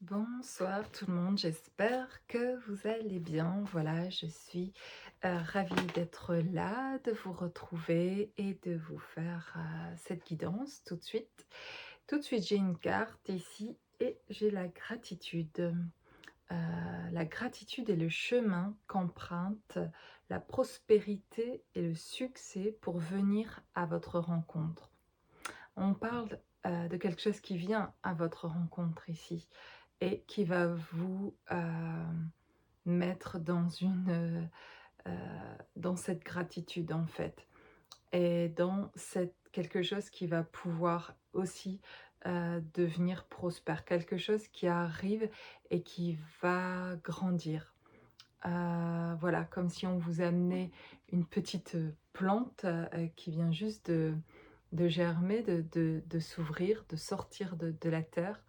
Bonsoir tout le monde, j'espère que vous allez bien. Voilà, je suis ravie d'être là, de vous retrouver et de vous faire cette guidance tout de suite. Tout de suite, j'ai une carte ici et j'ai la gratitude. La gratitude est le chemin qu'emprunte la prospérité et le succès pour venir à votre rencontre. On parle de quelque chose qui vient à votre rencontre ici et qui va vous mettre dans cette gratitude en fait et dans quelque chose qui va pouvoir aussi devenir prospère, quelque chose qui arrive et qui va grandir. Voilà, comme si on vous amenait une petite plante qui vient juste de germer, de s'ouvrir, de sortir de la terre.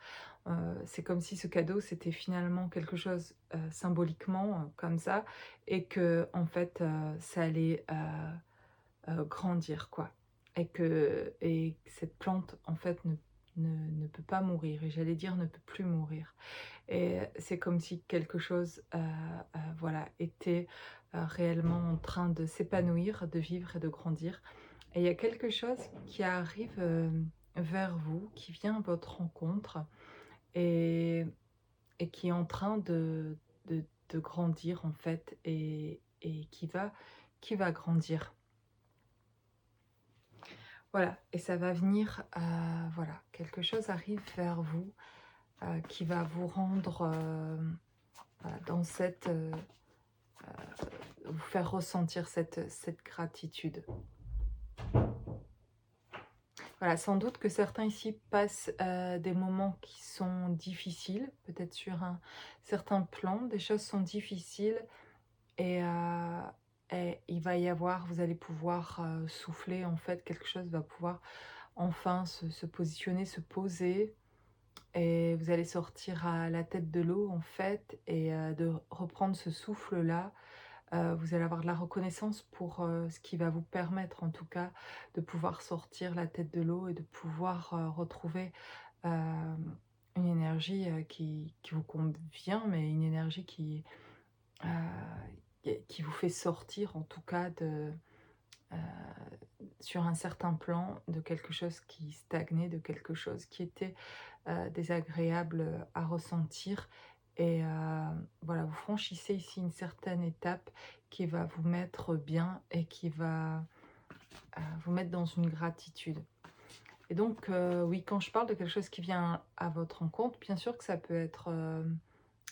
C'est comme si ce cadeau, c'était finalement quelque chose symboliquement comme ça, et que en fait, ça allait grandir, quoi. Et que cette plante, en fait, ne peut pas mourir, et j'allais dire ne peut plus mourir. Et c'est comme si quelque chose, voilà, était réellement en train de s'épanouir, de vivre et de grandir. Et il y a quelque chose qui arrive vers vous, qui vient à votre rencontre et, et qui est en train de grandir en fait et qui va grandir. Voilà, et ça va venir, voilà, quelque chose arrive vers vous qui va vous rendre voilà, dans vous faire ressentir cette gratitude. Voilà, sans doute que certains ici passent des moments qui sont difficiles, peut-être sur un certain plan, des choses sont difficiles et, et il va y avoir, vous allez pouvoir souffler, en fait, quelque chose va pouvoir enfin se positionner, se poser, et vous allez sortir à la tête de l'eau, en fait, et de reprendre ce souffle-là. Vous allez avoir de la reconnaissance pour ce qui va vous permettre, en tout cas, de pouvoir sortir la tête de l'eau et de pouvoir retrouver euh, une énergie qui vous convient, mais une énergie qui vous fait sortir, en tout cas, euh, sur un certain plan, de quelque chose qui stagnait, de quelque chose qui était désagréable à ressentir. Et voilà, vous franchissez ici une certaine étape qui va vous mettre bien et qui va vous mettre dans une gratitude. Et donc, oui, quand je parle de quelque chose qui vient à votre rencontre, bien sûr que ça peut être,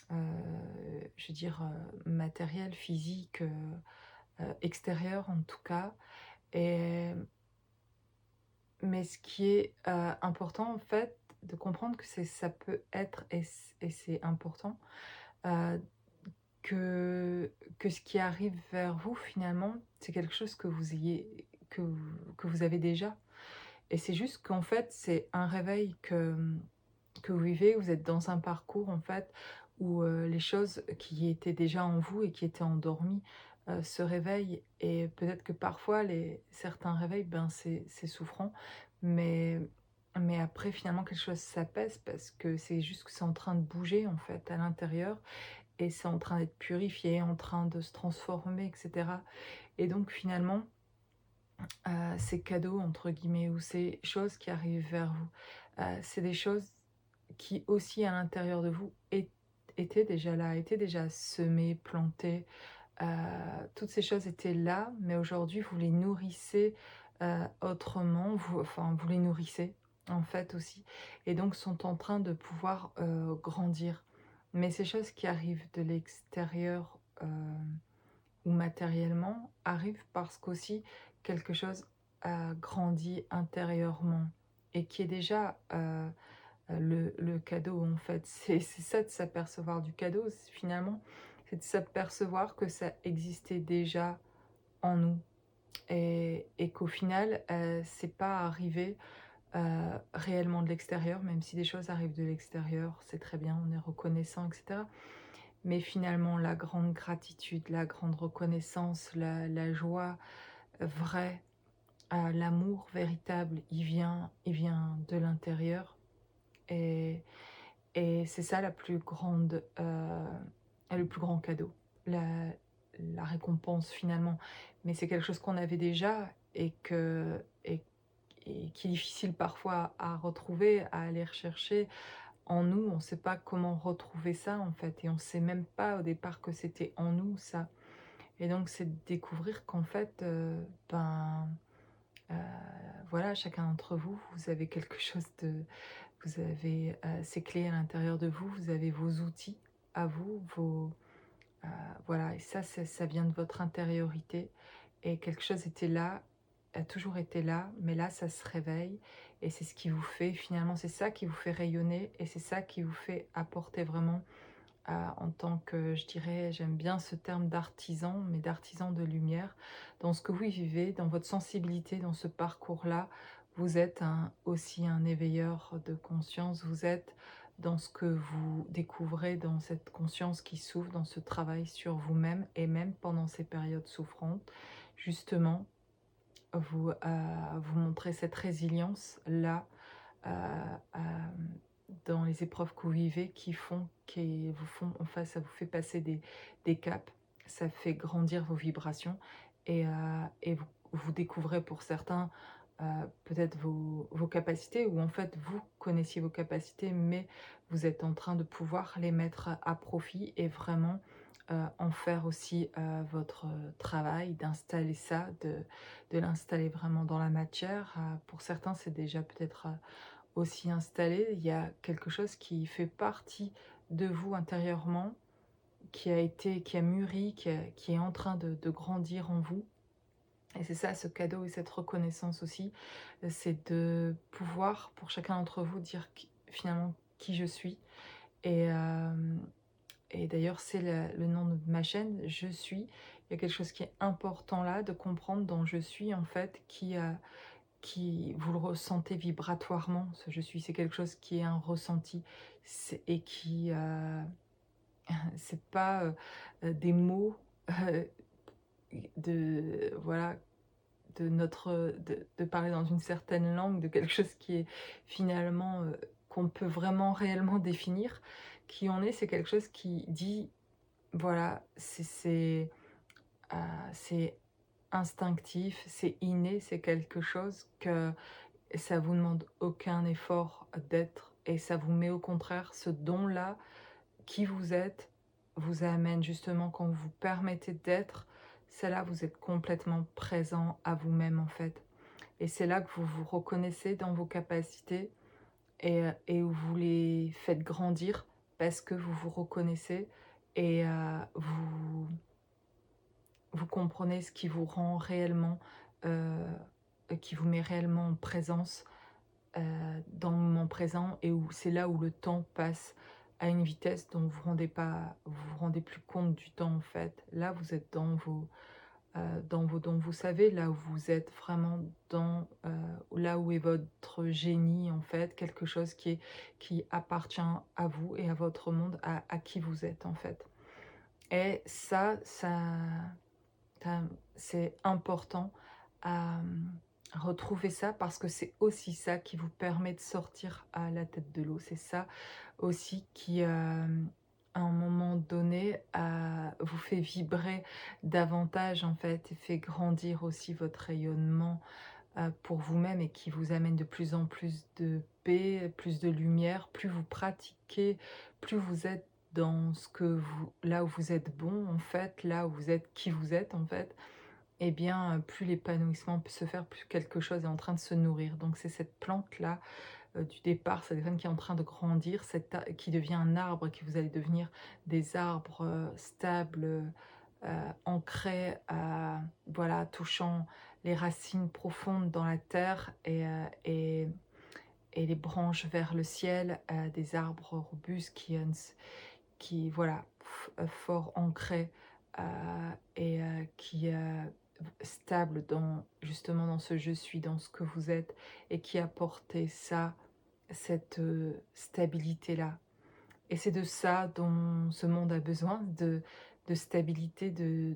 je veux dire, matériel, physique, extérieur en tout cas. Et, mais ce qui est important, en fait, de comprendre que ça peut être, et c'est important, euh, que ce qui arrive vers vous, finalement, c'est quelque chose que vous avez déjà. Et c'est juste qu'en fait, c'est un réveil que vous vivez, vous êtes dans un parcours, en fait, où les choses qui étaient déjà en vous et qui étaient endormies se réveillent. Et peut-être que parfois, certains réveils, ben, c'est souffrant, mais, mais après, finalement, quelque chose s'apaise parce que c'est juste que c'est en train de bouger, en fait, à l'intérieur, et c'est en train d'être purifié, en train de se transformer, etc. Et donc finalement, ces cadeaux, entre guillemets, ou ces choses qui arrivent vers vous, c'est des choses qui aussi à l'intérieur de vous étaient déjà là, étaient déjà semées, plantées. Toutes ces choses étaient là, mais aujourd'hui vous les nourrissez autrement, vous les nourrissez en fait aussi, et donc sont en train de pouvoir grandir. Mais ces choses qui arrivent de l'extérieur ou matériellement arrivent parce qu'aussi quelque chose a grandi intérieurement et qui est déjà le cadeau en fait. C'est ça, de s'apercevoir du cadeau, finalement, c'est de s'apercevoir que ça existait déjà en nous, et qu'au final, c'est pas arrivé réellement de l'extérieur, même si des choses arrivent de l'extérieur, c'est très bien, on est reconnaissant, etc. Mais finalement, la grande gratitude, la grande reconnaissance, la joie vraie, l'amour véritable, il vient de l'intérieur. Et, Et c'est ça le plus grand cadeau, la la récompense finalement. Mais c'est quelque chose qu'on avait déjà et qui est difficile parfois à retrouver, à aller rechercher en nous. On ne sait pas comment retrouver ça en fait et on ne sait même pas au départ que c'était en nous ça. Et donc c'est de découvrir qu'en fait, heu, voilà, chacun d'entre vous, vous avez quelque chose de vous avez, ces clés à l'intérieur de vous, vous avez vos outils à vous, heu, voilà et ça vient de votre intériorité et quelque chose était là, a toujours été là, mais là, ça se réveille et c'est ce qui vous fait finalement c'est ça qui vous fait rayonner et c'est ça qui vous fait apporter vraiment, en tant que je dirais, j'aime bien ce terme d'artisan, mais d'artisan de lumière. Dans ce que vous vivez, dans votre sensibilité, dans ce parcours-là, vous êtes aussi un éveilleur de conscience, vous êtes dans ce que vous découvrez, dans cette conscience qui s'ouvre, dans ce travail sur vous-même et même pendant ces périodes souffrantes, justement, vous montrez cette résilience-là, heu, dans les épreuves que vous vivez qui vous font enfin ça vous fait passer des caps, ça fait grandir vos vibrations et vous découvrez pour certains, peut-être vos capacités ou en fait vous connaissiez vos capacités, mais vous êtes en train de pouvoir les mettre à profit et vraiment, en faire aussi, votre, travail, d'installer ça, de l'installer vraiment dans la matière. Pour certains, c'est déjà peut-être, aussi installé. Il y a quelque chose qui fait partie de vous intérieurement, qui a mûri, qui est en train de grandir en vous et c'est ça ce cadeau et cette reconnaissance aussi, c'est de pouvoir pour chacun d'entre vous dire qui finalement qui je suis et et d'ailleurs c'est le nom de ma chaîne, Je suis. Il y a quelque chose qui est important là, de comprendre dans Je suis en fait qui vous le ressentez vibratoirement, ce «je suis», c'est quelque chose qui est un ressenti, c'est et qui, c'est pas, des mots, heu, voilà, de parler dans une certaine langue, de quelque chose qui est finalement, qu'on peut vraiment réellement définir. Qui on est, c'est quelque chose qui dit, voilà, c'est instinctif, c'est inné, c'est quelque chose que et ça vous demande aucun effort d'être et ça vous met au contraire ce don-là, qui vous êtes, vous amène justement quand vous vous permettez d'être, c'est là vous êtes complètement présent à vous-même en fait. Et c'est là que vous vous reconnaissez dans vos capacités et où vous les faites grandir parce que vous vous reconnaissez et vous comprenez ce qui vous rend réellement, heu, qui vous met réellement en présence dans le moment présent et où c'est là où le temps passe à une vitesse dont vous vous rendez plus compte du temps, en fait. Là, vous êtes dans vos dons. Vous savez, là où vous êtes vraiment là où est votre génie, en fait, quelque chose qui appartient à vous et à votre monde, à qui vous êtes, en fait. Et ça c'est important à, retrouver ça parce que c'est aussi ça qui vous permet de sortir à la tête de l'eau. C'est ça aussi qui, à un moment donné, vous fait vibrer davantage en fait et fait grandir aussi votre rayonnement, pour vous-même et qui vous amène de plus en plus de paix, plus de lumière. Plus vous pratiquez, plus vous êtes dans ce que vous là où vous êtes bon en fait, là où vous êtes qui vous êtes en fait, et bien, plus l'épanouissement peut se faire, plus quelque chose est en train de se nourrir. Donc c'est cette plante-là, du départ, cette graine qui est en train de grandir, qui devient un arbre, qui vous allez devenir des arbres, stables, ancrés, voilà, touchant les racines profondes dans la terre et les branches vers le ciel, des arbres robustes qui voilà, fort ancrés, qui, stable dans justement dans ce «je suis», dans ce que vous êtes et qui apportait ça, cette, stabilité-là et c'est de ça dont ce monde a besoin, de stabilité, de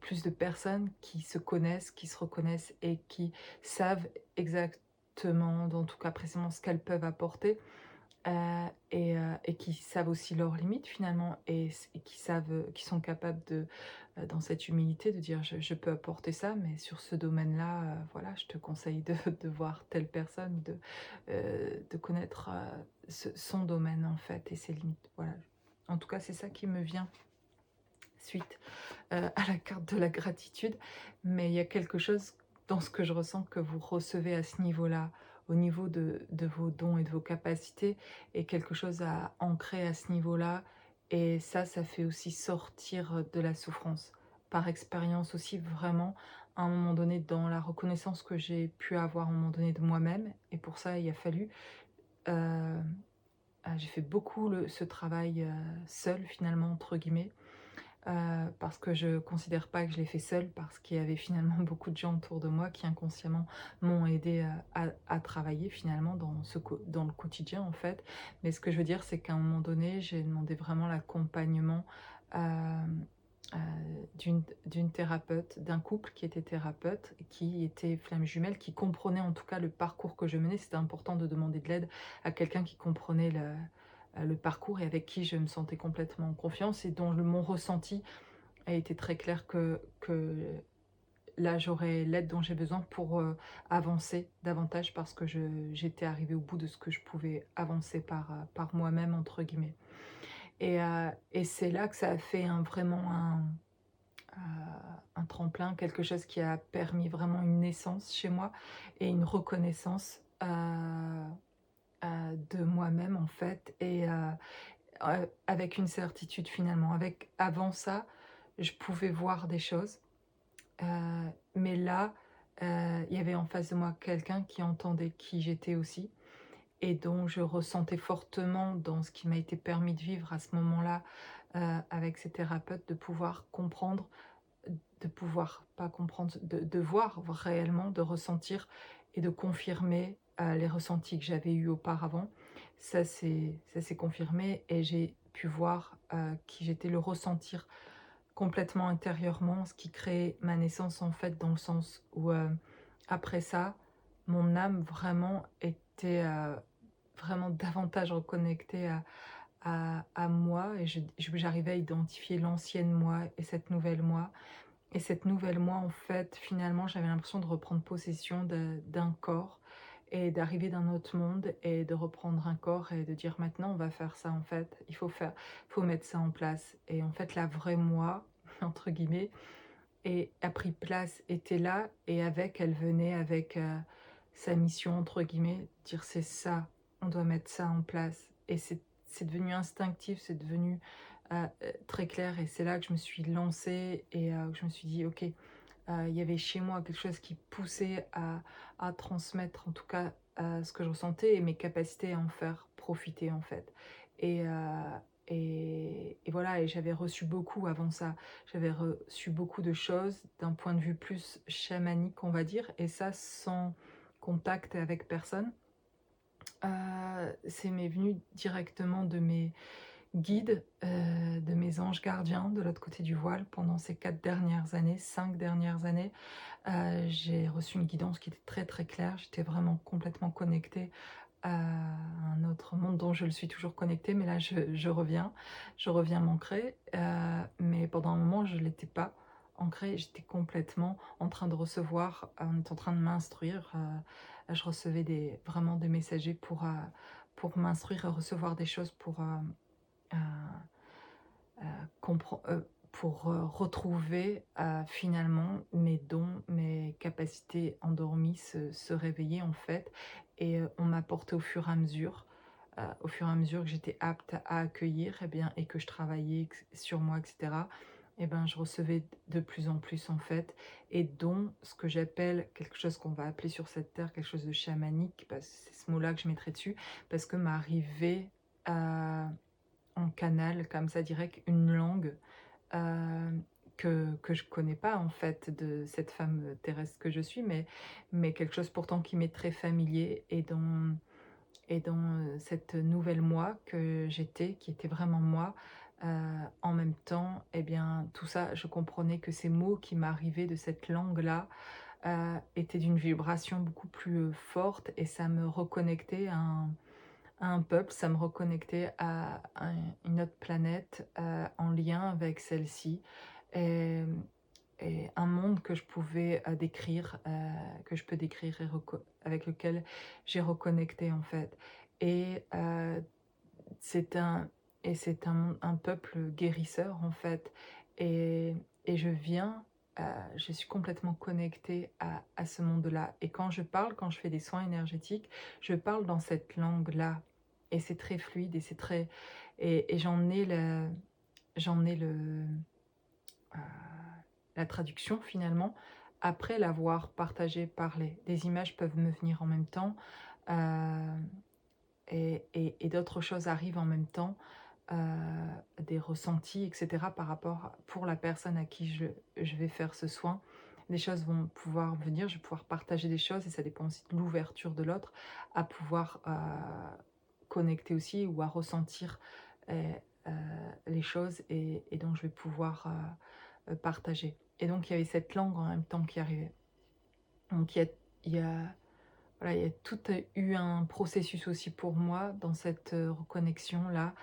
plus de personnes qui se connaissent, qui se reconnaissent et qui savent exactement, en tout cas précisément ce qu'elles peuvent apporter et qui savent aussi leurs limites finalement et qui savent, qui sont capables de, dans cette humilité de dire: «Je peux apporter ça, mais sur ce domaine-là, voilà, je te conseille de de voir telle personne, de connaître, son domaine en fait et ses limites». Voilà. En tout cas, c'est ça qui me vient suite, à la carte de la gratitude, mais il y a quelque chose dans ce que je ressens que vous recevez à ce niveau-là, au niveau de vos dons et de vos capacités et quelque chose à ancrer à ce niveau-là et ça fait aussi sortir, de la souffrance. Par expérience aussi, vraiment, à un moment donné, dans la reconnaissance que j'ai pu avoir à un moment donné de moi-même et pour ça, il a fallu, heu, j'ai fait beaucoup ce travail, «seule» finalement, entre guillemets. Parce que je considère pas que je l'ai fait seule, parce qu'il y avait finalement beaucoup de gens autour de moi qui inconsciemment m'ont aidée, à travailler finalement dans le quotidien en fait. Mais ce que je veux dire, c'est qu'à un moment donné, j'ai demandé vraiment l'accompagnement, hem, d'une thérapeute, d'un couple qui était thérapeute, qui était flamme jumelle, qui comprenait en tout cas le parcours que je menais. C'était important de demander de l'aide à quelqu'un qui comprenait le parcours et avec qui je me sentais complètement en confiance et dont mon ressenti a été très clair que là, j'aurais l'aide dont j'ai besoin pour, avancer davantage parce que j'étais arrivée au bout de ce que je pouvais avancer par «moi-même» entre guillemets et c'est là que ça a fait vraiment un tremplin, quelque chose qui a permis vraiment une naissance chez moi et une reconnaissance, de moi-même en fait avec une certitude finalement. Avant ça, je pouvais voir des choses, mais là, il y avait en face de moi quelqu'un qui entendait qui j'étais aussi et dont je ressentais fortement dans ce qui m'a été permis de vivre à ce moment-là, avec ces thérapeutes, de pouvoir comprendre, de pouvoir pas comprendre, de voir réellement, de ressentir et de confirmer, les ressentis que j'avais eus auparavant. Ça s'est confirmé et j'ai pu voir, qui j'étais, le ressentir complètement intérieurement, ce qui crée ma naissance en fait, dans le sens où, après ça, mon âme vraiment était, vraiment davantage reconnectée à moi et j'arrivais à identifier l'ancienne moi et cette nouvelle moi. Et cette nouvelle moi, en fait, finalement, j'avais l'impression de reprendre possession d'un corps et d'arriver d'un autre monde et de reprendre un corps et de dire: «Maintenant, on va faire ça, en fait. Il faut mettre ça en place» et en fait, la vraie moi, entre guillemets, a pris place, était là et elle venait avec, sa «mission» entre guillemets, dire: «C'est ça, on doit mettre ça en place» et c'est devenu instinctif, c'est devenu, très clair et c'est là que je me suis lancée et que je me suis dit: «OK». Il y avait chez moi quelque chose qui poussait à transmettre en tout cas, ce que je ressentais et mes capacités à en faire profiter en fait et voilà et j'avais reçu beaucoup avant ça. J'avais reçu beaucoup de choses d'un point de vue plus chamanique, on va dire et ça sans contact avec personne. C'est m'est venu directement de mes guides, de mes anges gardiens de l'autre côté du voile pendant ces 4 dernières années, 5 dernières années. J'ai reçu une guidance qui était très, très claire. J'étais vraiment complètement connectée à un autre monde dont je le suis toujours connectée, mais là je reviens m'ancrer, mais pendant un moment je ne l'étais pas ancrée. J'étais complètement en train de recevoir, on était en train de m'instruire, je recevais vraiment des messagers pour m'instruire et recevoir des choses heu compren pour, retrouver, finalement mes dons, mes capacités endormies se réveiller en fait et on m'apportait au fur et à mesure que j'étais apte à accueillir et bien et que je travaillais sur moi et cetera et ben, je recevais de plus en plus en fait et dont ce que j'appelle quelque chose qu'on va appeler sur cette terre quelque chose de chamanique, parce c'est ce mot-là que je mettrais dessus, parce que m'arrivait, en canal comme ça direct, une langue, heu, que je connais pas en fait de cette femme, terrestre que je suis, mais quelque chose pourtant qui m'est très familier et dans, cette nouvelle moi que j'étais, qui était vraiment moi, en même temps et bien tout ça, je comprenais que ces mots qui m'arrivaient de cette langue-là, étaient d'une vibration beaucoup plus, forte et ça me reconnectait à à un peuple, ça me reconnectait à une autre planète, en lien avec celle-ci et un monde que je pouvais, décrire, que je peux décrire et avec lequel j'ai reconnecté, en fait et c'est un un peuple guérisseur, en fait et je viens, je suis complètement connectée à ce monde-là et quand je parle, quand je fais des soins énergétiques, je parle dans cette langue-là et c'est très fluide et c'est très et j'en ai heu, la traduction finalement après l'avoir partagé, parlé. Des images peuvent me venir en même temps, hem et d'autres choses arrivent en même temps, heu, des ressentis et cetera par rapport pour la personne à qui je vais faire ce soin. Des choses vont pouvoir venir, je vais pouvoir partager des choses et ça dépend aussi de l'ouverture de l'autre à pouvoir, connecter aussi ou à ressentir, heu heu, les choses et donc je vais pouvoir, partager et donc il y avait cette langue en même temps qui arrivait. Donc il y a voilà, il y a tout eu un processus aussi pour moi dans cette, reconnexion-là,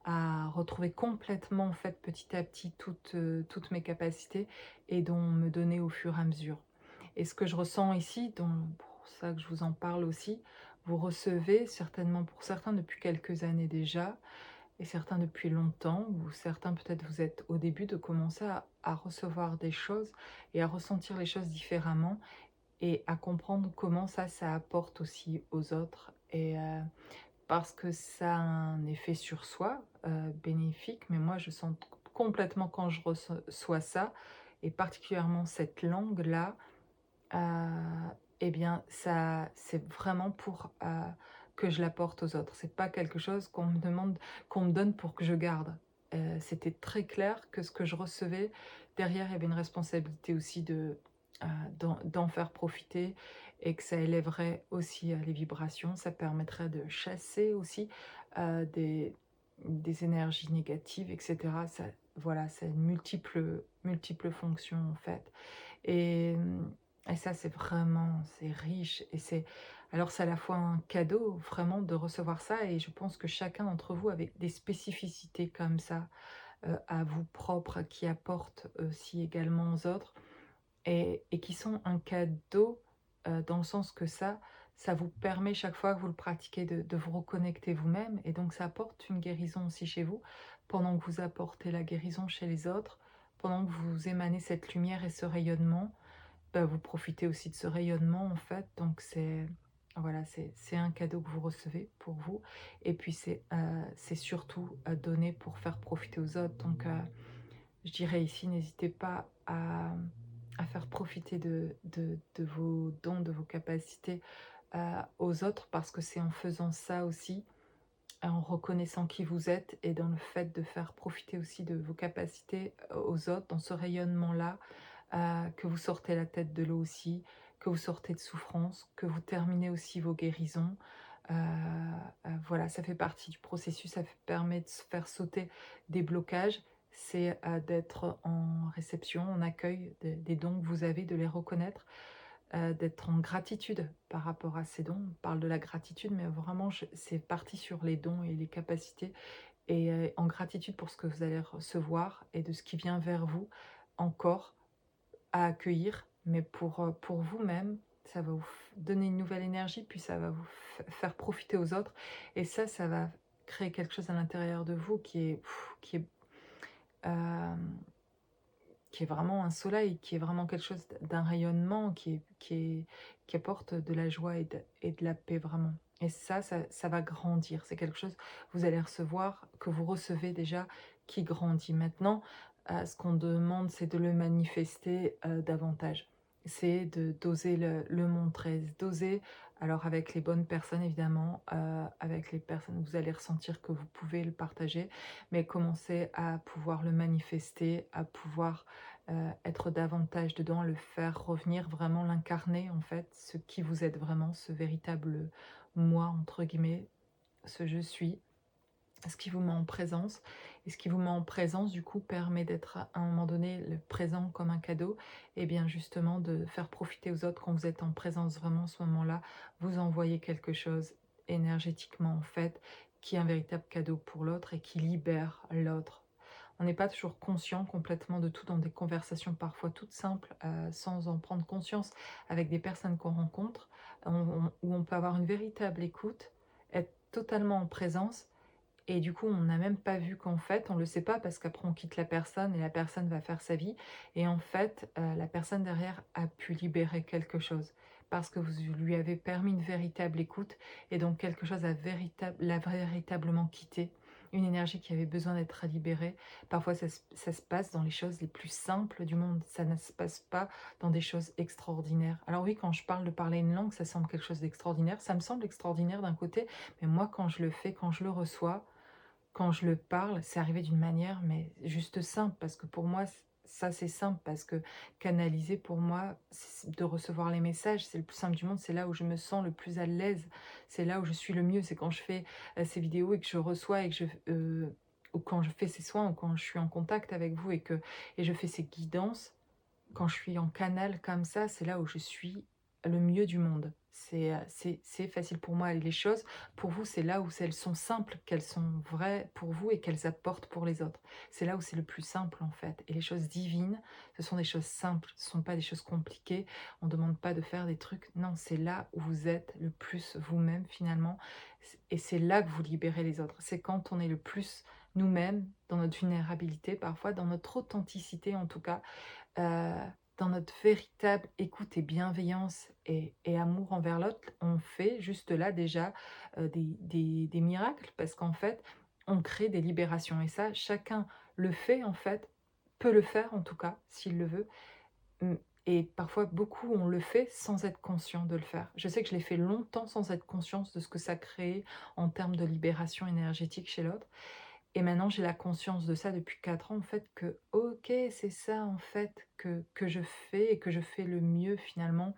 à retrouver complètement, en fait, petit à petit toutes mes capacités et dont me donner au fur et à mesure. Et ce que je ressens ici, pour ça que je vous en parle aussi, vous recevez certainement pour certains depuis quelques années déjà et certains depuis longtemps ou certains peut-être vous êtes au début de commencer à recevoir des choses et à ressentir les choses différemment et à comprendre comment ça apporte aussi aux autres et parce que ça a un effet sur soi, bénéfique, mais moi je sens complètement quand je reçois ça et particulièrement cette langue-là, et bien ça c'est vraiment pour, que je l'apporte aux autres. C'est pas quelque chose qu'on me donne pour que je garde. C'était très clair que ce que je recevais, derrière il y avait une responsabilité aussi d'en faire profiter et que ça élèverait aussi, les vibrations. Ça permettrait de chasser aussi, des énergies négatives et cetera. Ça voilà, c'est une multiples fonctions en fait et et ça c'est riche et c'est à la fois un cadeau vraiment de recevoir ça et je pense que chacun d'entre vous avec des spécificités comme ça, à vous propres qui apportent aussi également aux autres et qui sont un cadeau, dans le sens que ça vous permet chaque fois que vous le pratiquez de vous reconnecter vous-même et donc ça apporte une guérison aussi chez vous, pendant que vous apportez la guérison chez les autres, pendant que vous émanez cette lumière et ce rayonnement, bah, vous profitez aussi de ce rayonnement en fait, donc voilà, c'est un cadeau que vous recevez pour vous et puis c'est surtout, donné pour faire profiter aux autres donc je dirais ici, n'hésitez pas à faire profiter de vos dons, de vos capacités, aux autres parce que c'est en faisant ça aussi, en reconnaissant qui vous êtes et dans le fait de faire profiter aussi de vos capacités, aux autres, dans ce rayonnement-là, que vous sortez la tête de l'eau aussi, que vous sortez de souffrance, que vous terminez aussi vos guérisons. Voilà, ça fait partie du processus, ça permet de se faire sauter des blocages. C'est, d'être en réception, en accueil des dons que vous avez, de les reconnaître, d'être en gratitude par rapport à ces dons. On parle de la gratitude, mais vraiment c'est parti sur les dons et les capacités et en gratitude pour ce que vous allez recevoir et de ce qui vient vers vous encore à accueillir, mais pour vous-même, ça va vous donner une nouvelle énergie, puis ça va vous faire profiter aux autres et ça va créer quelque chose à l'intérieur de vous hem, qui est vraiment un soleil, qui est vraiment quelque chose d'un rayonnement qui apporte de la joie et de la paix vraiment et ça va grandir. C'est quelque chose que vous allez recevoir, que vous recevez déjà, qui grandit. Maintenant, ce qu'on demande, c'est de le manifester, davantage. C'est d'oser le montrer, d'oser alors avec les bonnes personnes évidemment, avec les personnes où vous allez ressentir que vous pouvez le partager, mais commencer à pouvoir le manifester, à pouvoir être davantage dedans, le faire revenir, vraiment l'incarner en fait, ce qui vous êtes vraiment, ce véritable «moi» entre guillemets, ce «je suis», ce qui vous met en présence et ce qui vous met en présence du coup permet d'être à un moment donné le présent comme un cadeau et bien justement de faire profiter aux autres quand vous êtes en présence vraiment à ce moment-là, vous envoyez quelque chose énergétiquement en fait, qui est un véritable cadeau pour l'autre et qui libère l'autre. On n'est pas toujours conscient complètement de tout dans des conversations parfois toutes simples, sans en prendre conscience avec des personnes qu'on rencontre, où on peut avoir une véritable écoute, être totalement en présence et du coup, on n'a même pas vu qu'en fait, on le sait pas parce qu'après on quitte la personne et la personne va faire sa vie et en fait, la personne derrière a pu libérer quelque chose. Parce que vous lui avez permis une véritable écoute et donc quelque chose l'a véritablement quitté, une énergie qui avait besoin d'être libérée. Parfois ça se passe dans les choses les plus simples du monde, ça ne se passe pas dans des choses extraordinaires. Alors oui, quand je parle de parler une langue, ça semble quelque chose d'extraordinaire, ça me semble extraordinaire d'un côté, mais moi quand je le fais, quand je le reçois, quand je le parle, c'est arrivé d'une manière, mais juste simple, parce que pour moi, ça c'est simple, parce que canaliser pour moi, de recevoir les messages, c'est le plus simple du monde, c'est là où je me sens le plus à l'aise, c'est là où je suis le mieux, c'est quand je fais ces vidéos et que je reçois et que ou quand je fais ces soins, ou quand je suis en contact avec vous et je fais ces guidances, quand je suis en canal comme ça, c'est là où je suis le mieux du monde. C'est facile pour moi les choses. Pour vous, c'est là où elles sont simples, qu'elles sont vraies pour vous et qu'elles apportent pour les autres. C'est là où c'est le plus simple en fait. Et les choses divines, ce sont des choses simples, ce ne sont pas des choses compliquées. On ne demande pas de faire des trucs. Non, c'est là où vous êtes le plus vous-même finalement. Et c'est là que vous libérez les autres. C'est quand on est le plus nous-mêmes, dans notre vulnérabilité parfois, dans notre authenticité en tout cas, heu, dans notre véritable écoute et bienveillance et amour envers l'autre, on fait juste là déjà, des miracles parce qu'en fait, on crée des libérations et ça, chacun le fait en fait, peut le faire en tout cas, s'il le veut, mmh et parfois beaucoup on le fait sans être conscient de le faire. Je sais que je l'ai fait longtemps sans être conscience de ce que ça créait en termes de libération énergétique chez l'autre et maintenant, j'ai la conscience de ça depuis 4 ans, en fait, que OK, c'est ça, en fait, que je fais et que je fais le mieux finalement.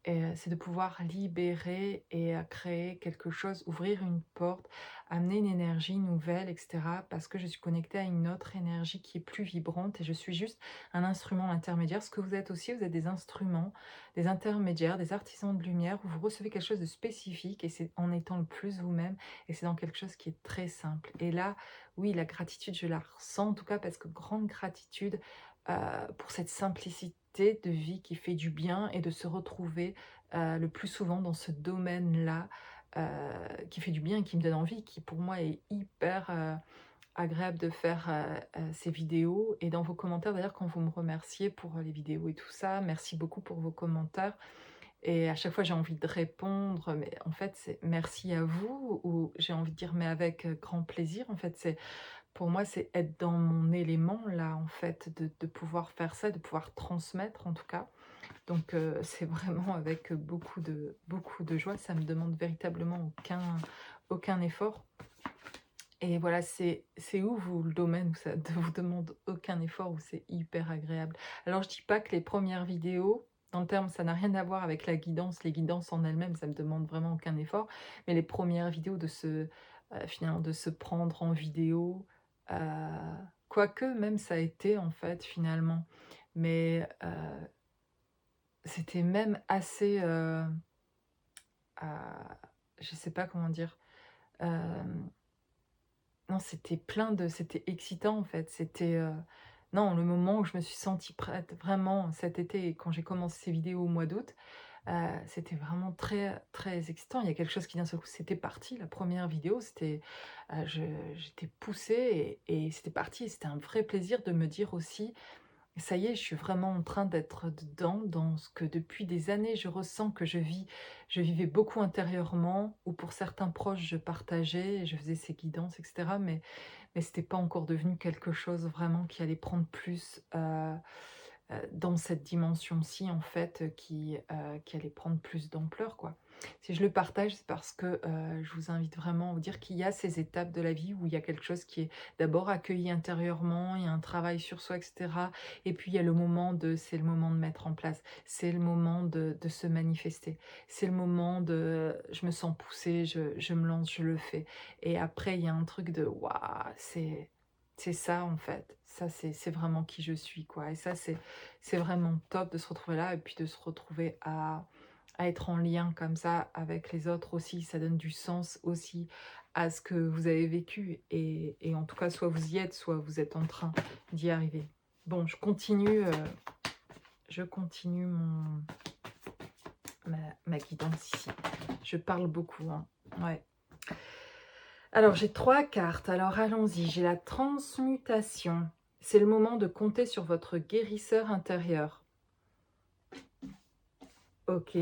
Et c'est de pouvoir libérer et créer quelque chose, ouvrir une porte, amener une énergie nouvelle et cetera. Parce que je suis connectée à une autre énergie qui est plus vibrante et je suis juste un instrument intermédiaire. Ce que vous êtes aussi, vous êtes des instruments, des intermédiaires, des artisans de lumière où vous recevez quelque chose de spécifique et c'est en étant le plus vous-même et c'est dans quelque chose qui est très simple. Et là, oui, la gratitude, je la ressens en tout cas parce que grande gratitude pour cette simplicité de vie qui fait du bien et de se retrouver, le plus souvent dans ce domaine-là, qui fait du bien et qui me donne envie, qui pour moi est hyper, agréable de faire, ces vidéos et dans vos commentaires d'ailleurs quand vous me remerciez pour, les vidéos et tout ça, merci beaucoup pour vos commentaires et à chaque fois j'ai envie de répondre, mais en fait c'est merci à vous ou j'ai envie de dire mais avec, grand plaisir en fait, c'est pour moi, c'est être dans mon élément là, en fait, de pouvoir faire ça, de pouvoir transmettre en tout cas. Donc c'est vraiment avec beaucoup de joie. Ça me demande véritablement aucun effort et voilà, c'est où vous le domaine où ça ne vous demande aucun effort, où c'est hyper agréable? Alors je dis pas que les premières vidéos, dans le terme, ça n'a rien à voir avec la guidance. Les guidances en elles-mêmes, ça me demande vraiment aucun effort. Mais les premières vidéos finalement de se prendre en vidéo, heu, quoique même ça a été en fait finalement. Mais, c'était même assez, je sais pas comment dire? Hem Non, c'était excitant en fait, non, le moment où je me suis sentie prête vraiment cet été quand j'ai commencé ces vidéos au mois d'août, c'était vraiment très, très excitant. Il y a quelque chose qui d'un seul coup c'était parti. La première vidéo, je j'étais poussée et c'était parti et c'était un vrai plaisir de me dire aussi: ça y est, je suis vraiment en train d'être dedans, dans ce que depuis des années je ressens que je vis. Je vivais beaucoup intérieurement, ou pour certains proches, je partageais, je faisais ces guidances, et cetera. Mais c'était pas encore devenu quelque chose vraiment qui allait prendre plus, dans cette dimension-ci en fait, qui allait prendre plus d'ampleur, quoi. Si je le partage, c'est parce que, je vous invite vraiment à vous dire qu'il y a ces étapes de la vie où il y a quelque chose qui est d'abord accueilli intérieurement, il y a un travail sur soi et cetera et puis il y a c'est le moment de mettre en place, c'est le moment de se manifester, c'est le moment de je me sens poussée, je me lance, je le fais et après il y a un truc de waouh, c'est ça en fait, ça c'est vraiment qui je suis quoi et ça c'est vraiment top de se retrouver là et puis de se retrouver à être en lien comme ça avec les autres aussi. Ça donne du sens aussi à ce que vous avez vécu et en tout cas, soit vous y êtes, soit vous êtes en train d'y arriver. Bon, je continue ma guidance ici. Je parle beaucoup, hein. Ouais. Alors, j'ai 3 cartes. Alors, allons-y. J'ai la transmutation. C'est le moment de compter sur votre guérisseur intérieur. Ok.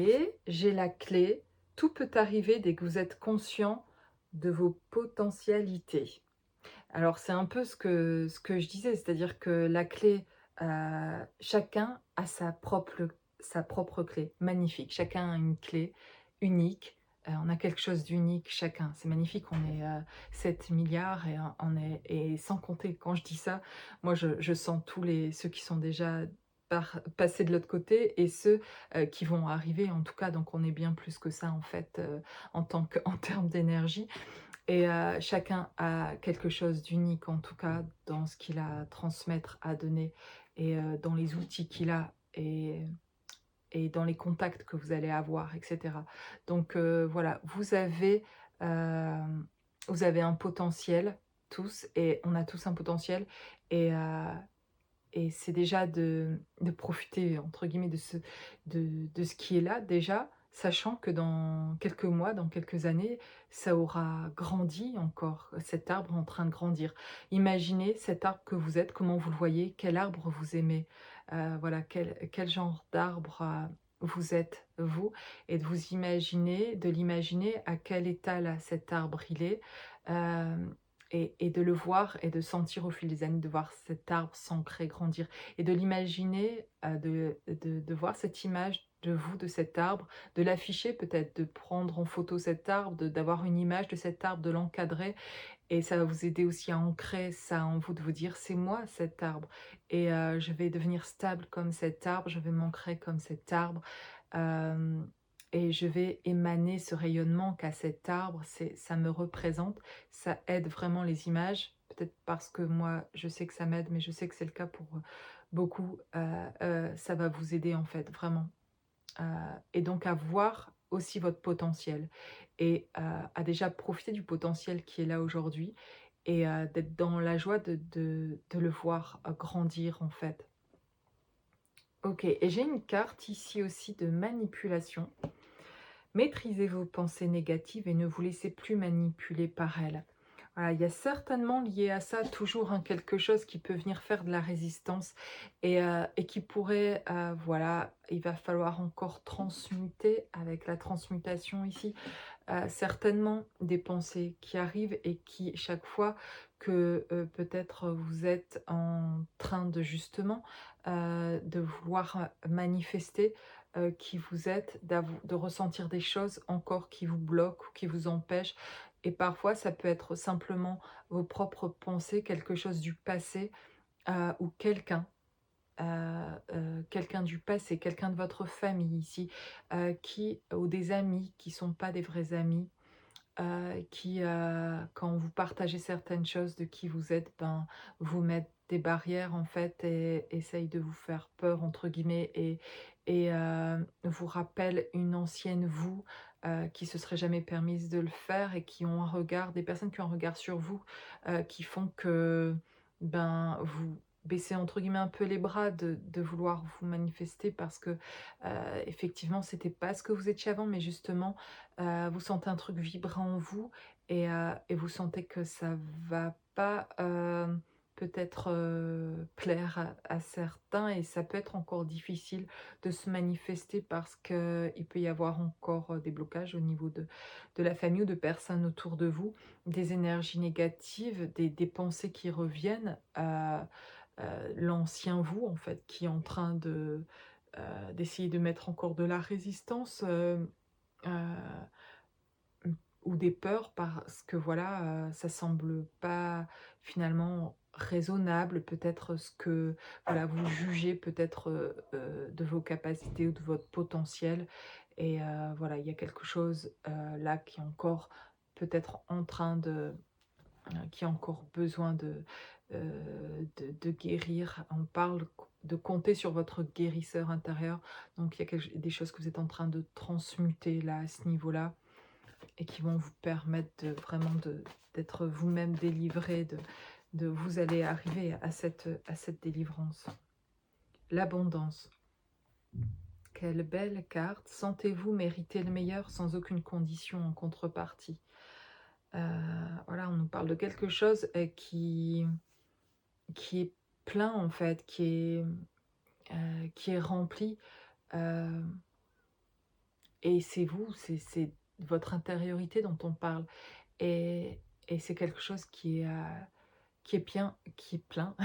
J'ai la clé. Tout peut arriver dès que vous êtes conscient de vos potentialités. Alors, c'est un peu ce que je disais, c'est-à-dire que la clé, chacun a sa propre clé. Magnifique. Chacun a une clé unique. On a quelque chose d'unique chacun. C'est magnifique. On est 7 milliards et sans compter. Quand je dis ça, moi, je sens ceux qui sont déjà passés de l'autre côté et ceux qui vont arriver en tout cas. Donc, on est bien plus que ça en fait en termes d'énergie. Et chacun a quelque chose d'unique, en tout cas, dans ce qu'il a à transmettre, à donner, et dans les outils qu'il a, et dans les contacts que vous allez avoir, etc. Donc voilà, euh, vous avez un potentiel, tous, et on a tous un potentiel, et, euh, et c'est déjà de profiter, entre guillemets, de ce qui est là, déjà, sachant que dans quelques mois, dans quelques années, ça aura grandi encore, cet arbre est en train de grandir. Imaginez cet arbre que vous êtes, comment vous le voyez, quel arbre vous aimez, voilà, quel genre d'arbre vous êtes, vous, et de l'imaginer à quel état là, cet arbre il est, euh, et de le voir et de sentir au fil des années, de voir cet arbre s'ancrer, grandir et de l'imaginer, de voir cette image de vous, de cet arbre, de l'afficher peut-être, de prendre en photo cet arbre, d'avoir une image de cet arbre, de l'encadrer et ça va vous aider aussi à ancrer ça en vous, de vous dire c'est moi cet arbre et je vais devenir stable comme cet arbre, je vais m'ancrer comme cet arbre. euh, et je vais émaner ce rayonnement qu'a cet arbre, ça me représente, ça aide vraiment les images, peut-être parce que moi je sais que ça m'aide, mais je sais que c'est le cas pour beaucoup, ça va vous aider en fait, vraiment. Et donc à voir aussi votre potentiel et à déjà profiter du potentiel qui est là aujourd'hui et d'être dans la joie de le voir grandir en fait. Ok, et j'ai une carte ici aussi de manipulation. Maîtrisez vos pensées négatives et ne vous laissez plus manipuler par elles. Voilà, il y a certainement lié à ça toujours quelque chose qui peut venir faire de la résistance et qui pourrait, voilà, il va falloir encore transmuter avec la transmutation ici, certainement des pensées qui arrivent et qui, chaque fois que peut-être vous êtes en train de justement de vouloir manifester qui vous êtes, de ressentir des choses encore qui vous bloquent ou qui vous empêchent. Et parfois, ça peut être simplement vos propres pensées, quelque chose du passé ou quelqu'un du passé, quelqu'un de votre famille ici, ou des amis qui ne sont pas des vrais amis, qui, quand vous partagez certaines choses de qui vous êtes, ben, vous mettent des barrières en fait et essayent de vous faire peur entre guillemets et vous rappellent une ancienne vous qui se serait jamais permise de le faire et qui ont un regard, des personnes qui ont un regard sur vous qui font que ben vous baissez entre guillemets un peu les bras de vouloir vous manifester parce que effectivement c'était pas ce que vous étiez avant mais justement vous sentez un truc vibrer en vous et vous sentez que ça va pas peut-être plaire à certains et ça peut être encore difficile de se manifester parce qu'il peut y avoir encore des blocages au niveau de la famille ou de personnes autour de vous, des énergies négatives, des pensées qui reviennent, l'ancien vous en fait qui est en train d'essayer de mettre encore de la résistance. Euh, ou des peurs parce que voilà, ça semble pas finalement raisonnable, peut-être ce que voilà, vous jugez peut-être de vos capacités ou de votre potentiel. Et voilà, il y a quelque chose là qui est encore peut-être en train qui a encore besoin de guérir. On parle de compter sur votre guérisseur intérieur. Donc il y a des choses que vous êtes en train de transmuter là, à ce niveau-là, et qui vont vous permettre de vraiment d'être vous-même délivré, vous allez arriver à cette délivrance. L'abondance. Quelle belle carte. Sentez-vous mériter le meilleur sans aucune condition en contrepartie. Voilà, on nous parle de quelque chose qui est plein en fait, qui est rempli. euh, et c'est vous, c'est votre intériorité dont on parle. Et, et c'est quelque chose qui est bien, qui est plein,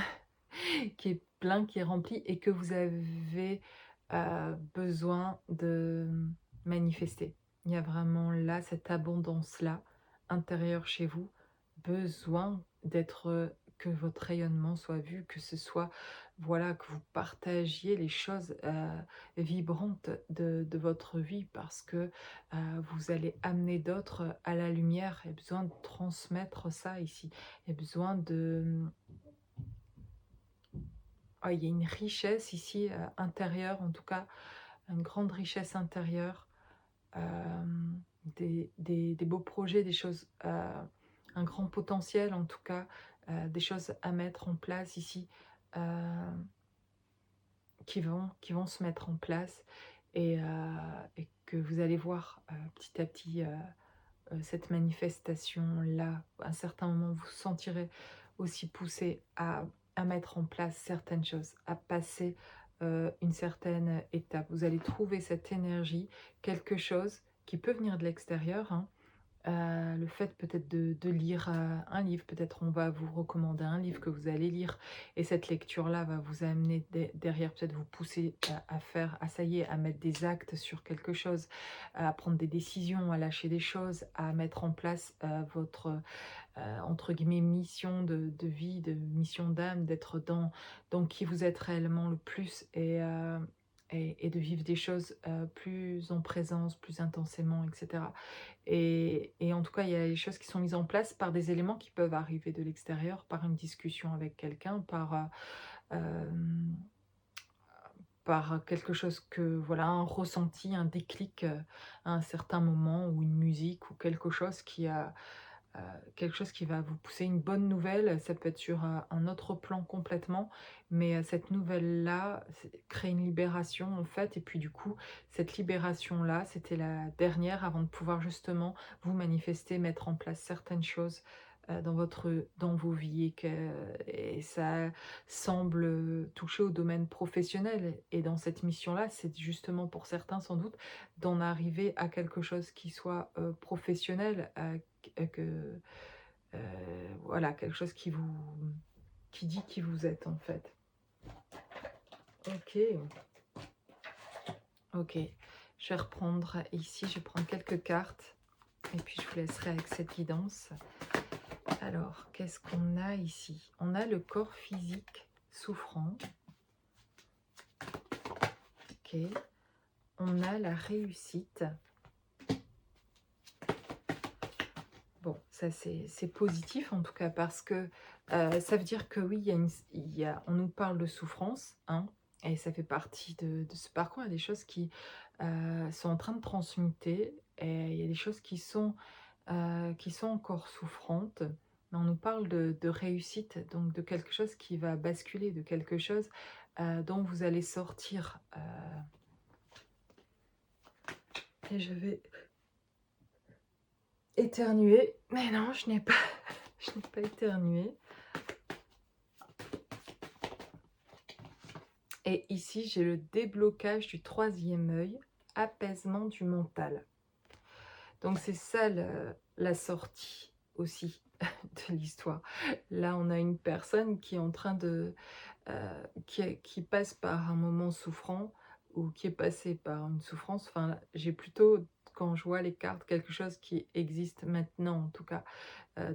qui est plein, qui est rempli et que vous avez besoin de manifester. Il y a vraiment là cette abondance-là, intérieure chez vous, besoin d'être, que votre rayonnement soit vu, que ce soit, voilà, que vous partagiez les choses vibrantes de votre vie parce que vous allez amener d'autres à la lumière. Il y a besoin de transmettre ça ici. Il y a besoin de... Ah, il y a une richesse ici intérieure, en tout cas, une grande richesse intérieure, des beaux projets, des choses, un grand potentiel en tout cas, des choses à mettre en place ici, euh, qui vont se mettre en place et que vous allez voir petit à petit cette manifestation-là. À un certain moment, vous vous sentirez aussi poussé à mettre en place certaines choses, à passer une certaine étape. Vous allez trouver cette énergie, quelque chose qui peut venir de l'extérieur, hein. Le fait peut-être de lire un livre, peut-être on va vous recommander un livre que vous allez lire et cette lecture-là va vous amener derrière, peut-être vous pousser à faire, à ça y est, à mettre des actes sur quelque chose, à prendre des décisions, à lâcher des choses, à mettre en place votre, entre guillemets, mission de vie, de mission d'âme, d'être dans qui vous êtes réellement le plus et de vivre des choses plus en présence, plus intensément, etc. Et en tout cas, il y a des choses qui sont mises en place par des éléments qui peuvent arriver de l'extérieur, par une discussion avec quelqu'un, euh, par quelque chose que, voilà, un ressenti, un déclic à un certain moment, ou une musique, ou quelque chose qui va vous pousser une bonne nouvelle. Ça peut être sur un autre plan complètement, mais cette nouvelle-là crée une libération en fait. Et puis du coup, cette libération-là, c'était la dernière avant de pouvoir justement vous manifester, mettre en place certaines choses dans vos vies et ça semble toucher au domaine professionnel. Et dans cette mission-là, c'est justement pour certains sans doute d'en arriver à quelque chose qui soit professionnel, voilà, quelque chose qui dit qui vous êtes en fait. Ok, ok. Je vais reprendre ici, je vais prendre quelques cartes et puis je vous laisserai avec cette guidance. Alors, qu'est-ce qu'on a ici? On a le corps physique souffrant. Ok. On a la réussite. Bon, ça c'est positif en tout cas parce que ça veut dire que oui, on nous parle de souffrance, hein, et ça fait partie de ce parcours. Il y a des choses qui sont en train de transmuter et il y a des choses qui sont encore souffrantes. Mais on nous parle de réussite, donc de quelque chose qui va basculer, de quelque chose dont vous allez sortir. Et je vais éternuer, mais non, je n'ai pas, je n'ai pas éternué. Et ici, j'ai le déblocage du troisième œil, apaisement du mental. Donc c'est ça la sortie aussi de l'histoire. Là, on a une personne qui est en train qui passe par un moment souffrant ou qui est passé par une souffrance. Enfin, j'ai plutôt, quand je vois les cartes, quelque chose qui existe maintenant, en tout cas,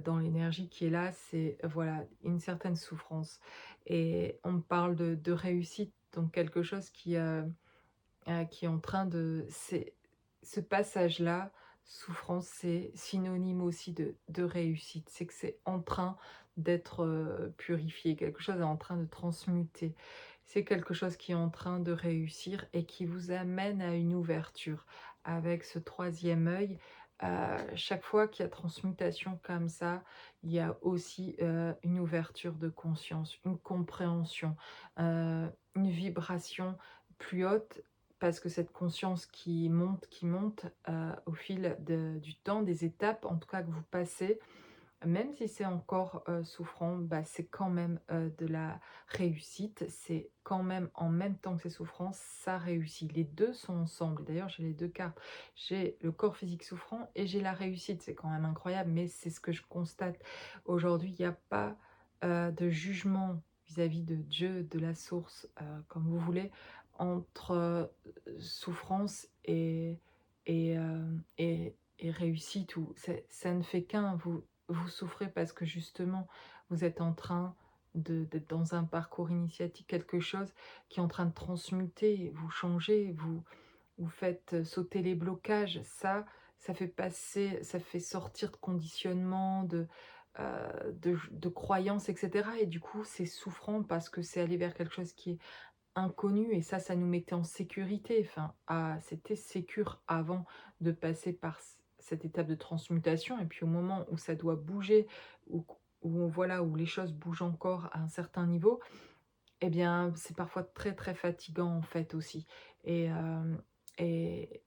dans l'énergie qui est là, c'est voilà, une certaine souffrance. Et on me parle de réussite, donc quelque chose qui est en train de... Ce passage-là souffrance, c'est synonyme aussi de réussite. C'est que c'est en train d'être purifié, quelque chose est en train de transmuter. C'est quelque chose qui est en train de réussir et qui vous amène à une ouverture. Avec ce troisième œil, chaque fois qu'il y a transmutation comme ça, il y a aussi une ouverture de conscience, une compréhension, une vibration plus haute parce que cette conscience qui monte, au fil du temps, des étapes en tout cas que vous passez, même si c'est encore, souffrant, bah, c'est quand même, de la réussite. C'est quand même en même temps que c'est souffrant, ça réussit. Les 2 sont ensemble. D'ailleurs, j'ai les 2 cartes. J'ai le corps physique souffrant et j'ai la réussite. C'est quand même incroyable, mais c'est ce que je constate. Aujourd'hui, il y a pas, de jugement vis-à-vis de Dieu, de la source, comme vous voulez, entre, souffrance et réussite ou ça ne fait qu'un. Vous souffrez parce que justement, vous êtes en train d'être dans un parcours initiatique, quelque chose qui est en train de transmuter, vous changez, vous faites sauter les blocages. Ça fait passer, ça fait sortir de conditionnement, de croyances, etc. Et du coup, c'est souffrant parce que c'est aller vers quelque chose qui est inconnu et ça nous mettait en sécurité. Enfin, c'était sécure avant de passer par cette étape de transmutation. Et puis au moment où ça doit bouger, voilà, où les choses bougent encore à un certain niveau, eh bien, c'est parfois très très fatigant en fait aussi. Et, et,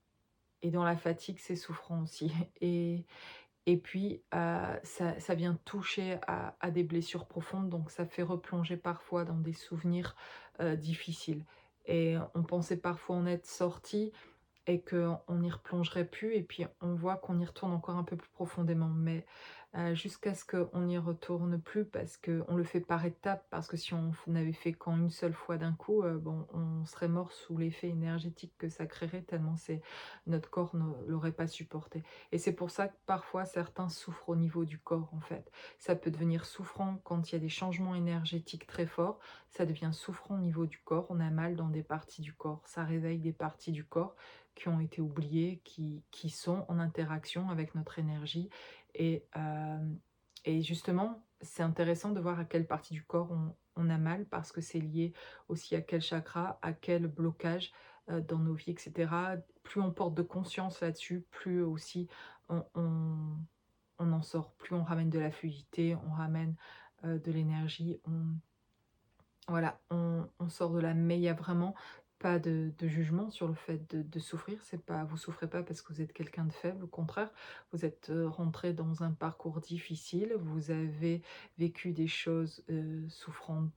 et dans la fatigue, c'est souffrant aussi. Et puis, ça vient toucher à des blessures profondes, donc ça fait replonger parfois dans des souvenirs, difficiles. Et on pensait parfois en être sorti et qu'on n'y replongerait plus et puis on voit qu'on y retourne encore un peu plus profondément. Mais, jusqu'à ce qu'on n'y retourne plus parce qu'on le fait par étapes, parce que si on n'avait fait qu'en une seule fois d'un coup, bon, on serait mort sous l'effet énergétique que ça créerait tellement c'est notre corps ne l'aurait pas supporté. Et c'est pour ça que parfois certains souffrent au niveau du corps, en fait. Ça peut devenir souffrant quand il y a des changements énergétiques très forts, ça devient souffrant au niveau du corps, on a mal dans des parties du corps, ça réveille des parties du corps qui ont été oubliés, qui sont en interaction avec notre énergie. Et, et justement, c'est intéressant de voir à quelle partie du corps on a mal parce que c'est lié aussi à quel chakra, à quel blocage dans nos vies, etc. Plus on porte de conscience là-dessus, plus aussi on, on- on en sort, plus on ramène de la fluidité, on ramène de l'énergie, voilà, on sort de là, mais il y a vraiment pas de jugement sur le fait de souffrir. C'est pas vous souffrez pas parce que vous êtes quelqu'un de faible, au contraire, vous êtes, rentré dans un parcours difficile, vous avez vécu des choses, souffrantes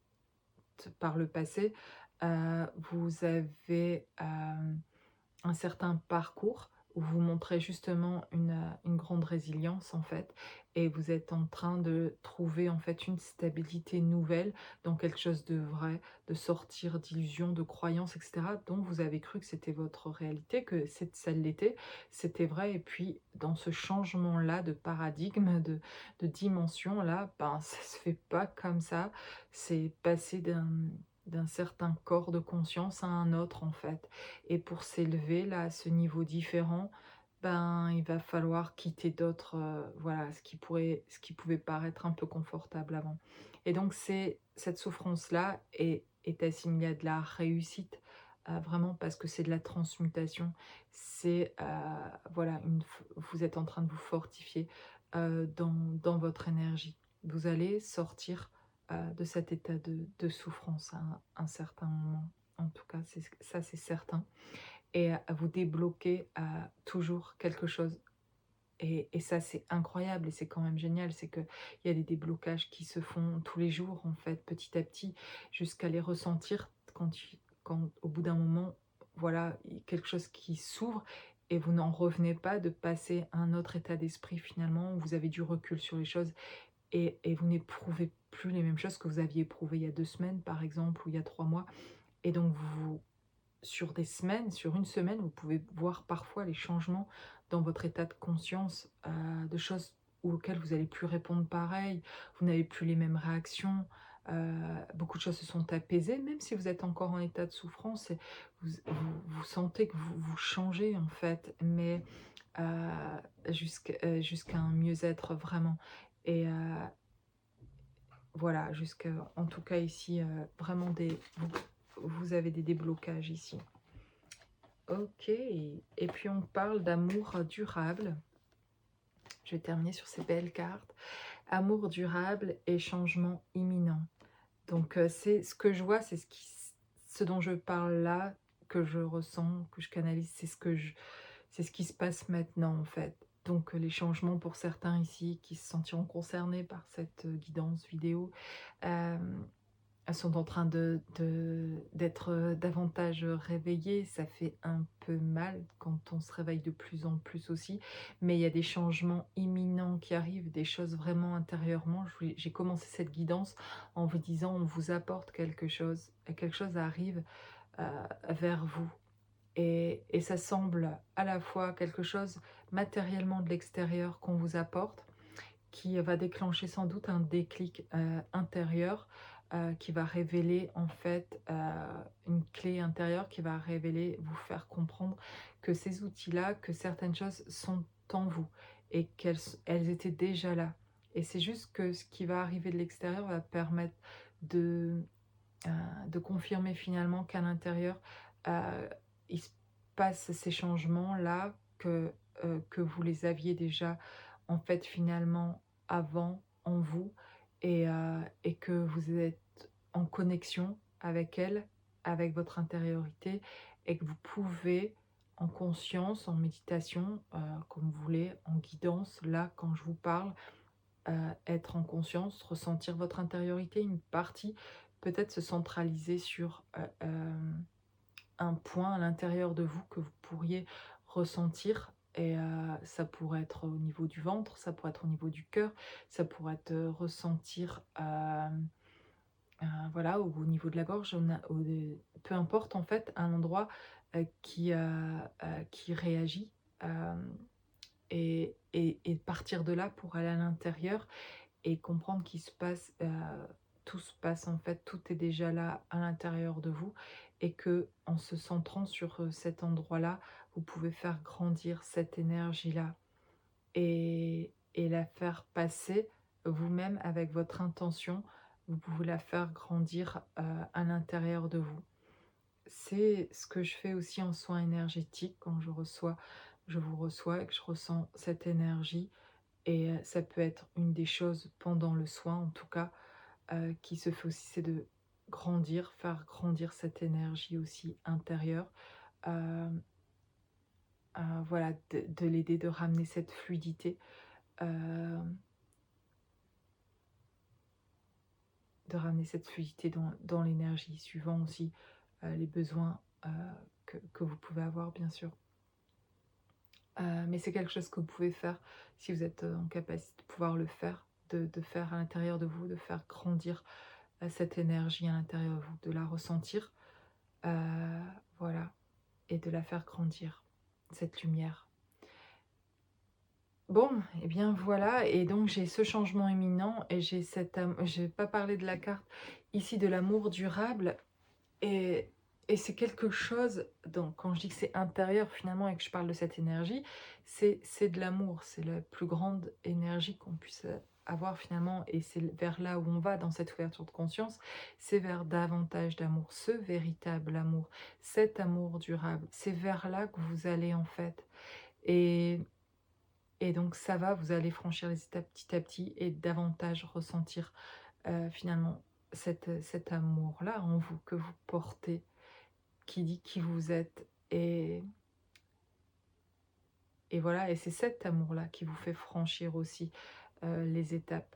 par le passé, vous avez, un certain parcours où vous montrez justement une grande résilience en fait et vous êtes en train de trouver en fait une stabilité nouvelle dans quelque chose de vrai, de sortir d'illusions, de croyances et cetera dont vous avez cru que c'était votre réalité, que ça l'était, c'était vrai et puis dans ce changement-là de paradigme, de dimension-là, ben, ça se fait pas comme ça. C'est passer d'un certain corps de conscience à un autre en fait. Et pour s'élever là, à ce niveau différent, ben, il va falloir quitter d'autres, voilà, ce qui pouvait paraître un peu confortable avant. Et donc c'est cette souffrance-là est assimilée à de la réussite, vraiment parce que c'est de la transmutation. C'est, voilà, vous êtes en train de vous fortifier, dans votre énergie. Vous allez sortir, de cet état de souffrance à un certain moment. En tout cas, c'est certain et à vous débloquer à toujours quelque chose et ça, c'est incroyable et c'est quand même génial. C'est qu'il y a des déblocages qui se font tous les jours, en fait, petit à petit, jusqu'à les ressentir quand au bout d'un moment, voilà, il y a quelque chose qui s'ouvre et vous n'en revenez pas de passer à un autre état d'esprit, finalement, où vous avez du recul sur les choses et vous n'éprouvez plus les mêmes choses que vous aviez éprouvées il y a 2 semaines, par exemple, ou il y a 3 mois et donc sur des semaines, sur une semaine, vous pouvez voir parfois les changements dans votre état de conscience, de choses auxquelles vous allez plus répondre pareil, vous n'avez plus les mêmes réactions, beaucoup de choses se sont apaisées, même si vous êtes encore en état de souffrance et vous sentez que vous changez en fait, mais jusqu'à un mieux-être vraiment et voilà, jusqu'à en tout cas ici, vraiment vous avez des déblocages ici. OK et puis on parle d'amour durable. Je vais terminer sur ces belles cartes. Amour durable et changement imminent. Donc c'est ce que je vois, c'est ce dont je parle là, que je ressens, que je canalise, c'est ce qui se passe maintenant en fait. Donc les changements pour certains ici qui se sentiront concernés par cette guidance vidéo, elles sont en train d'être davantage réveillées. Ça fait un peu mal quand on se réveille de plus en plus aussi. Mais il y a des changements imminents qui arrivent, des choses vraiment intérieurement. J'ai commencé cette guidance en vous disant on vous apporte quelque chose arrive vers vous. Et ça semble à la fois quelque chose matériellement de l'extérieur qu'on vous apporte, qui va déclencher sans doute un déclic intérieur qui va révéler en fait une clé intérieure qui va révéler, vous faire comprendre que ces outils-là, que certaines choses sont en vous et qu'elles étaient déjà là. Et c'est juste que ce qui va arriver de l'extérieur va permettre de, de confirmer finalement qu'à l'intérieur, il se passe ces changements-là, que vous les aviez déjà en fait finalement avant en vous et que vous êtes en connexion avec elle, avec votre intériorité et que vous pouvez en conscience, en méditation, comme vous voulez, en guidance, là quand je vous parle, être en conscience, ressentir votre intériorité, une partie, peut-être se centraliser sur un point à l'intérieur de vous que vous pourriez ressentir. Et ça pourrait être au niveau du ventre, ça pourrait être au niveau du cœur, ça pourrait être ressentir voilà, au niveau de la gorge, peu importe en fait, un endroit qui réagit. euh, et partir de là pour aller à l'intérieur et comprendre qu'il se passe, tout se passe en fait, tout est déjà là à l'intérieur de vous et que en se centrant sur cet endroit-là, vous pouvez faire grandir cette énergie-là et la faire passer vous-même avec votre intention. Vous pouvez la faire grandir à l'intérieur de vous. C'est ce que je fais aussi en soins énergétiques quand je vous reçois et que je ressens cette énergie. Et ça peut être une des choses pendant le soin, en tout cas, qui se fait aussi, c'est de grandir, faire grandir cette énergie aussi intérieure. Euh, voilà, de l'aider, de ramener cette fluidité, euh, dans l'énergie, suivant aussi les besoins que vous pouvez avoir, bien sûr. Mais c'est quelque chose que vous pouvez faire si vous êtes en capacité de pouvoir le faire, de faire à l'intérieur de vous, de faire grandir cette énergie à l'intérieur de vous, de la ressentir, euh, voilà, et de la faire grandir, cette lumière. Bon, et bien voilà, et donc j'ai ce changement imminent, et j'ai pas parlé de la carte ici de l'amour durable, et, et c'est quelque chose, donc quand je dis que c'est intérieur finalement et que je parle de cette énergie, c'est de l'amour, c'est la plus grande énergie qu'on puisse avoir finalement, et c'est vers là où on va dans cette ouverture de conscience, c'est vers davantage d'amour, ce véritable amour, cet amour durable, c'est vers là que vous allez en fait. Et, et donc ça va, vous allez franchir les étapes petit à petit et davantage ressentir finalement cet amour-là en vous que vous portez, qui dit qui vous êtes. Et voilà, et c'est cet amour-là qui vous fait franchir aussi les étapes.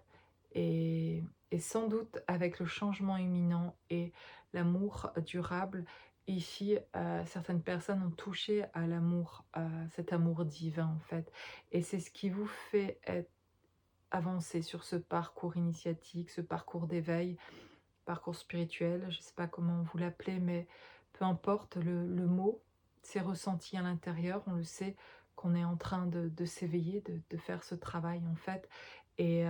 Et, et sans doute avec le changement imminent et l'amour durable, ici, certaines personnes ont touché à l'amour, cet amour divin en fait. Et c'est ce qui vous fait avancer sur ce parcours initiatique, ce parcours d'éveil, parcours spirituel, je ne sais pas comment vous l'appelez, mais peu importe le mot, c'est ressenti à l'intérieur, on le sait qu'on est en train de s'éveiller, de faire ce travail en fait. Et,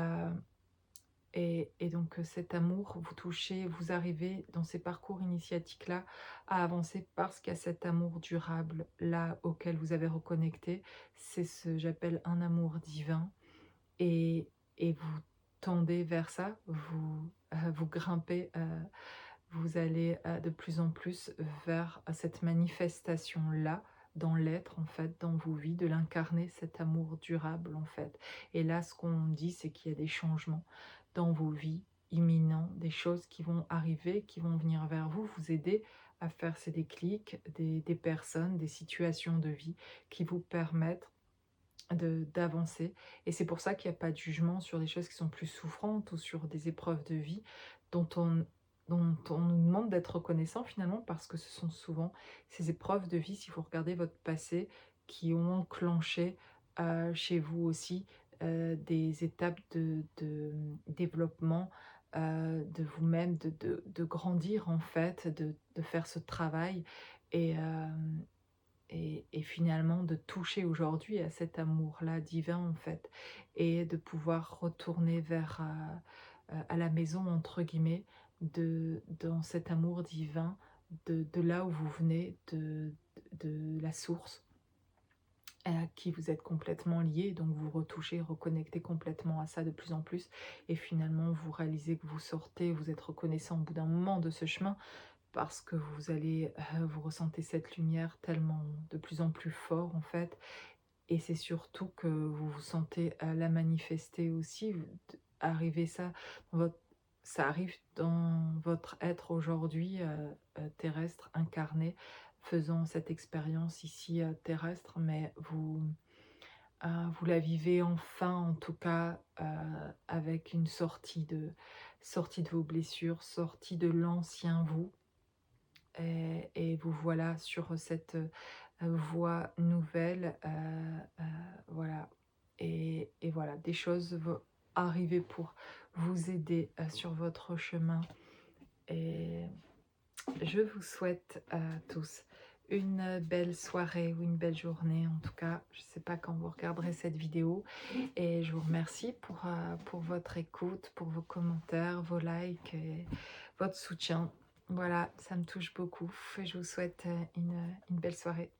Et donc cet amour, vous touchez, vous arrivez dans ces parcours initiatiques-là à avancer parce qu'il y a cet amour durable-là auquel vous avez reconnecté. C'est ce j'appelle un amour divin et vous tendez vers ça, vous grimpez, vous allez, de plus en plus vers cette manifestation-là, dans l'être, en fait, dans vos vies, de l'incarner, cet amour durable, en fait. Et là, ce qu'on dit, c'est qu'il y a des changements dans vos vies imminents, des choses qui vont arriver, qui vont venir vers vous, vous aider à faire ces déclics, des personnes, des situations de vie qui vous permettent d'avancer. Et c'est pour ça qu'il y a pas de jugement sur des choses qui sont plus souffrantes ou sur des épreuves de vie dont on nous demande d'être reconnaissant finalement, parce que ce sont souvent ces épreuves de vie, si vous regardez votre passé, qui ont enclenché, chez vous aussi, des étapes développement, de vous-même, de grandir en fait, de faire ce travail et finalement de toucher aujourd'hui à cet amour-là divin en fait, et de pouvoir retourner vers, «à la maison» entre guillemets, dans cet amour divin, de là où vous venez, de la source à qui vous êtes complètement liés, donc vous retouchez, reconnectez complètement à ça de plus en plus et finalement vous réalisez que vous sortez, vous êtes reconnaissant au bout d'un moment de ce chemin parce que vous allez, vous ressentez cette lumière tellement de plus en plus fort en fait, et c'est surtout que vous vous sentez, la manifester aussi, vous d arriver ça dans votre ça arrive dans votre être aujourd'hui, terrestre, incarné, faisant cette expérience ici, terrestre, mais vous la vivez enfin en tout cas, avec une sortie de vos blessures, sortie de l'ancien vous. Et vous voilà sur cette, voie nouvelle, voilà, et voilà, des choses vont arriver pour vous aider, sur votre chemin, et je vous souhaite à tous une belle soirée ou une belle journée. En tout cas, je ne sais pas quand vous regarderez cette vidéo, et je vous remercie pour votre écoute, pour vos commentaires, vos likes et votre soutien. Voilà, ça me touche beaucoup et je vous souhaite une belle soirée.